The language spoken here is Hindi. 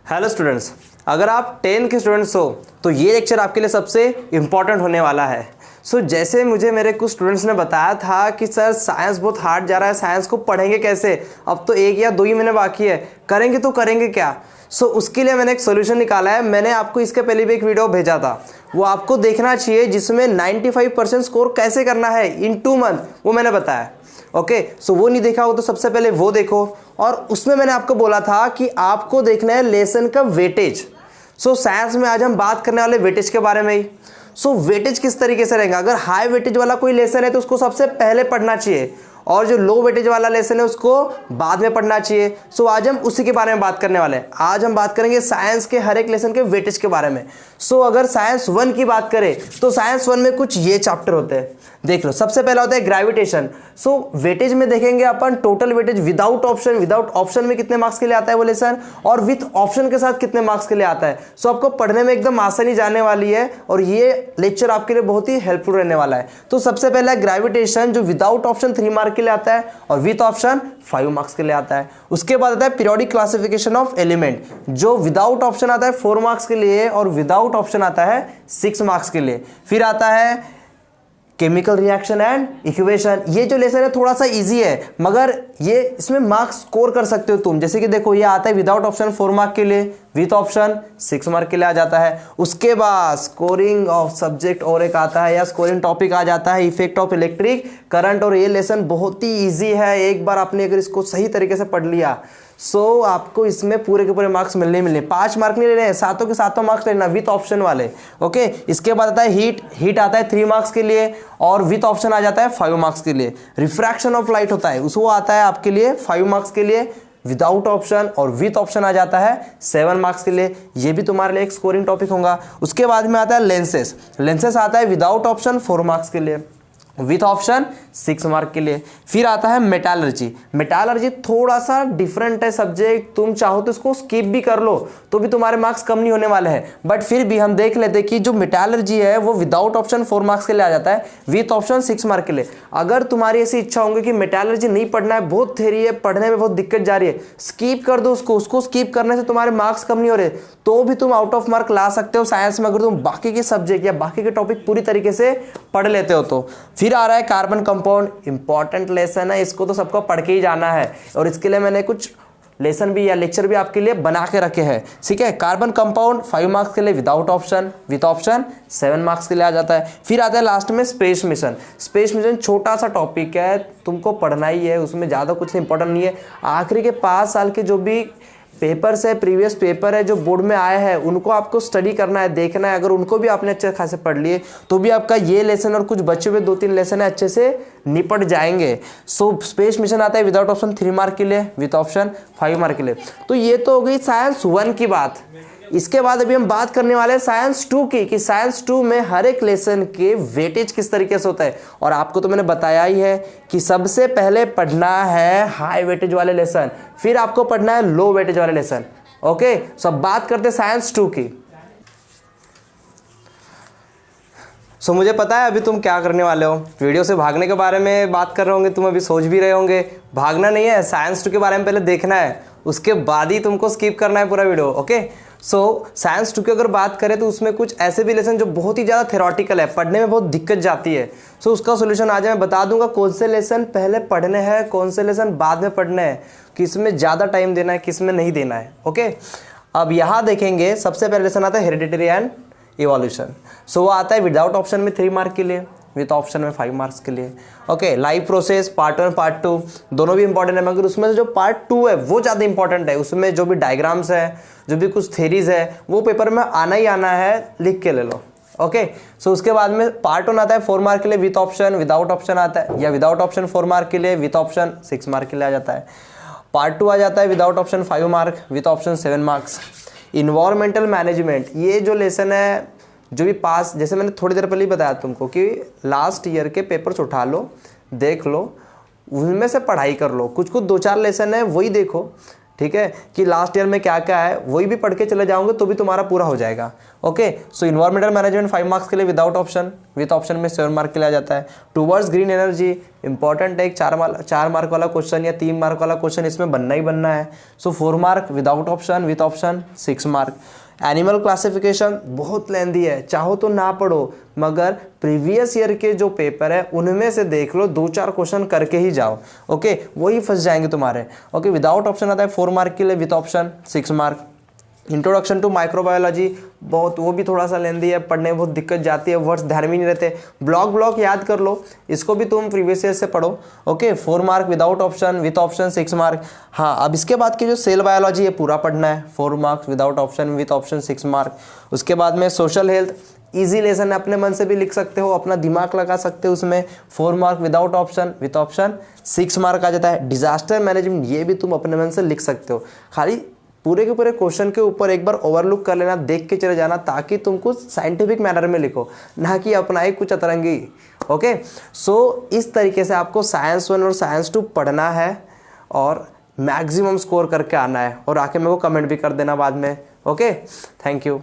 हेलो स्टूडेंट्स, अगर आप 10 के स्टूडेंट्स हो तो ये लेक्चर आपके लिए सबसे इम्पॉर्टेंट होने वाला है। जैसे मुझे मेरे कुछ स्टूडेंट्स ने बताया था कि सर साइंस बहुत हार्ड जा रहा है, साइंस को पढ़ेंगे कैसे, अब तो 1 या 2 ही महीने बाकी है, करेंगे तो करेंगे क्या। उसके लिए मैंने एक सोल्यूशन निकाला है। मैंने आपको इसके पहले भी एक वीडियो भेजा था, वो आपको देखना चाहिए, जिसमें 95% स्कोर कैसे करना है इन 2 मंथ, वो मैंने बताया। ओके, वो नहीं देखा हो तो सबसे पहले वो देखो। और उसमें मैंने आपको बोला था कि आपको देखना है लेसन का वेटेज। साइंस में आज हम बात करने वाले वेटेज के बारे में ही। वेटेज किस तरीके से रहेगा, अगर हाई वेटेज वाला कोई लेसन है तो उसको सबसे पहले पढ़ना चाहिए, और जो लो वेटेज वाला लेसन है उसको बाद में पढ़ना चाहिए। आज हम उसी के बारे में बात करने वाले हैं। आज हम बात करेंगे साइंस के हर एक लेसन के वेटेज के बारे में। अगर साइंस 1 की बात करें तो साइंस 1 में कुछ ये चैप्टर होते हैं, देख लो। सबसे पहला होता है ग्रेविटेशन। वेटेज में देखेंगे अपन टोटल वेटेज विदाउट ऑप्शन में कितने मार्क्स के लिए आता है वो लेसन, और विथ ऑप्शन के साथ कितने मार्क्स के लिए आता है। आपको पढ़ने में एकदम आसानी जाने वाली है, और ये लेक्चर आपके लिए बहुत ही हेल्पफुल रहने वाला है। सबसे पहला है ग्रेविटेशन, जो विदाउट ऑप्शन 3 मार्क के लिए आता है और विथ ऑप्शन 5 मार्क्स के लिए आता है। उसके बाद आता है पीरियोडिक क्लासिफिकेशन ऑफ एलिमेंट, जो विदाउट ऑप्शन आता है 4 मार्क्स के लिए और विदाउट ऑप्शन आता है 6 मार्क्स के लिए। फिर आता है केमिकल रिएक्शन एंड इक्वेशन। ये जो लेसन है थोड़ा सा इजी है, मगर ये इसमें मार्क्स स्कोर कर सकते हो तुम। जैसे कि देखो, ये आता है विदाउट ऑप्शन 4 मार्क के लिए, विथ ऑप्शन 6 मार्क के लिए आ जाता है। उसके बाद स्कोरिंग ऑफ सब्जेक्ट और एक आता है, या स्कोरिंग टॉपिक आ जाता है, इफेक्ट ऑफ इलेक्ट्रिक करंट। और ये लेसन बहुत ही ईजी है, एक बार आपने अगर इसको सही तरीके से पढ़ लिया आपको इसमें पूरे के पूरे मार्क्स मिलने 5 मार्क नहीं लेने, 7 के 7 मार्क्स लेना विथ ऑप्शन वाले। ओके, इसके बाद आता है हीट आता है 3 मार्क्स के लिए, और विथ ऑप्शन आ जाता है 5 मार्क्स के लिए। रिफ्रैक्शन ऑफ लाइट होता है, उसको आता है आपके लिए 5 मार्क्स के लिए विदाउट ऑप्शन, और विथ ऑप्शन आ जाता है 7 मार्क्स के लिए। ये भी तुम्हारे लिए एक स्कोरिंग टॉपिक होगा। उसके बाद में आता है लेंसेस आता है विदाउट ऑप्शन 4 मार्क्स के लिए, विथ ऑप्शन 6 मार्क के लिए। फिर आता है मेटालर्जी थोड़ा सा डिफरेंट है सब्जेक्ट, तुम चाहो तो इसको स्किप भी कर लो तो भी तुम्हारे मार्क्स कम नहीं होने वाले हैं। बट फिर भी हम देख लेते कि जो मेटालर्जी है वो विदाउट ऑप्शन 4 मार्क्स के लिए आ जाता है, विथ ऑप्शन 6 मार्क के लिए। अगर तुम्हारी ऐसी इच्छा होगी कि मेटालर्जी नहीं पढ़ना है, बहुत थ्योरी है, पढ़ने में बहुत दिक्कत जा रही है, स्किप कर दो उसको स्किप करने से तुम्हारे मार्क्स कम नहीं हो रहे, तो भी तुम आउट ऑफ मार्क ला सकते हो साइंस में, अगर तुम बाकी के सब्जेक्ट या बाकी के टॉपिक पूरी तरीके से पढ़ लेते हो तो। फिर आ रहा है कार्बन कंपाउंड, इंपॉर्टेंट लेसन है, इसको तो सबको पढ़ के ही जाना है, और इसके लिए मैंने कुछ लेसन भी या लेक्चर भी आपके लिए बना के रखे हैं। ठीक है, कार्बन कंपाउंड 5 मार्क्स के लिए without option, with option 7 marks के लिए आ जाता है। फिर आता है लास्ट में स्पेस मिशन छोटा सा टॉपिक है, तुमको पढ़ना ही है, उसमें ज़्यादा कुछ इंपॉर्टेंट नहीं है। आखिरी के 5 साल के जो भी पेपर्स है, प्रीवियस पेपर है जो बोर्ड में आए हैं, उनको आपको स्टडी करना है, देखना है। अगर उनको भी आपने अच्छे खासे पढ़ लिए तो भी आपका ये लेसन और कुछ बचे हुए 2-3 लेसन है अच्छे से निपट जाएंगे। स्पेस मिशन आता है विदाउट ऑप्शन 3 मार्क के लिए, विथ ऑप्शन 5 मार्क के लिए। तो ये तो हो गई साइंस 1 की बात। इसके बाद अभी हम बात करने वाले हैं साइंस 2 की, कि साइंस 2 में हर एक लेसन के वेटेज किस तरीके से होता है। और आपको तो मैंने बताया ही है कि सबसे पहले पढ़ना है हाई वेटेज वाले लेसन, फिर आपको पढ़ना है लो वेटेज वाले लेसन। ओके, अब बात करते हैं साइंस 2 की। मुझे पता है अभी तुम क्या करने वाले हो, वीडियो से भागने के बारे में बात कर रहे होंगे, तुम अभी सोच भी रहे होंगे। भागना नहीं है, साइंस 2 के बारे में पहले देखना है, उसके बाद ही तुमको स्किप करना है पूरा वीडियो। ओके, साइंस 2 की अगर बात करें तो उसमें कुछ ऐसे भी लेसन जो बहुत ही ज़्यादा थ्योरेटिकल है, पढ़ने में बहुत दिक्कत जाती है। उसका सोल्यूशन आज मैं बता दूंगा, कौन से लेसन पहले पढ़ने हैं, कौन से लेसन बाद में पढ़ने हैं, किस में ज़्यादा टाइम देना है, किस में नहीं देना है। ओके, अब यहाँ देखेंगे सबसे पहले लेसन आता है हेरिडिटरी एंड इवोल्यूशन। वो आता है विदाउट ऑप्शन में 3 मार्क के लिए, विथ ऑप्शन में 5 मार्क्स के लिए। Okay, life process part 1 part 2 दोनों भी इंपॉर्टेंट है, मगर उसमें से जो पार्ट 2 है वो ज़्यादा इंपॉर्टेंट है। उसमें जो भी डायग्राम्स है, जो भी कुछ थेरीज है, वो पेपर में आना ही आना है, लिख के ले लो। ओके, उसके बाद में पार्ट 1 आता है 4 मार्क के लिए विथ ऑप्शन, विदाउट ऑप्शन आता है, या विदाउट ऑप्शन 4 मार्क के लिए, विथ ऑप्शन 6 मार्क के लिए आ जाता है। पार्ट 2 आ जाता है without option 5 mark, with option 7 marks. Environmental management, ये जो लेसन है जो भी पास, जैसे मैंने थोड़ी देर पहले ही बताया तुमको कि लास्ट ईयर के पेपर्स उठा लो, देख लो, उनमें से पढ़ाई कर लो। कुछ 2-4 लेसन है वही देखो ठीक है, कि लास्ट ईयर में क्या क्या है वही भी पढ़ के चले जाओगे तो भी तुम्हारा पूरा हो जाएगा। ओके, सो इन्वायरमेंटल मैनेजमेंट 5 मार्क्स के लिए विदाउट ऑप्शन, विथ ऑप्शन में 7 मार्क के लिए आ जाता है। टूवर्ड्स ग्रीन एनर्जी इंपॉर्टेंट है, एक 4 मार्क वाला क्वेश्चन या 3 मार्क वाला क्वेश्चन इसमें बनना ही बनना है, सो 4 mark without option, with option 6 mark. Animal classification बहुत लेंदी है, चाहो तो ना पढ़ो, मगर प्रीवियस ईयर के जो पेपर है उनमें से देख लो, 2-4 क्वेश्चन करके ही जाओ। ओके, वही फंस जाएंगे तुम्हारे। ओके, विदाउट ऑप्शन आता है 4 मार्क के लिए, with option 6 mark. Introduction to microbiology बहुत, वो भी थोड़ा सा लेंदी है, पढ़ने में बहुत दिक्कत जाती है, वर्ड्स ध्यान में नहीं रहते। ब्लॉक याद कर लो, इसको भी तुम प्रीवियस ईयर से पढ़ो। Okay, 4 mark without option, with option 6 mark. हाँ, अब इसके बाद की जो सेल बायोलॉजी है पूरा पढ़ना है, 4 marks without option, with option 6 mark. उसके बाद में सोशल हेल्थ इजी लेसन है, अपने मन से भी लिख सकते हो, अपना दिमाग लगा सकते हो उसमें, 4 mark without option, with option 6 mark आ जाता है। डिजास्टर मैनेजमेंट ये भी तुम अपने मन से लिख सकते हो, खाली पूरे के पूरे क्वेश्चन के ऊपर एक बार ओवरलुक कर लेना, देख के चले जाना, ताकि तुम कुछ साइंटिफिक मैनर में लिखो, ना कि अपना ही कुछ अतरंगी। ओके, सो इस तरीके से आपको साइंस 1 और साइंस 2 पढ़ना है और मैक्सिमम स्कोर करके आना है, और आके मेरे को कमेंट भी कर देना बाद में। Okay, thank you.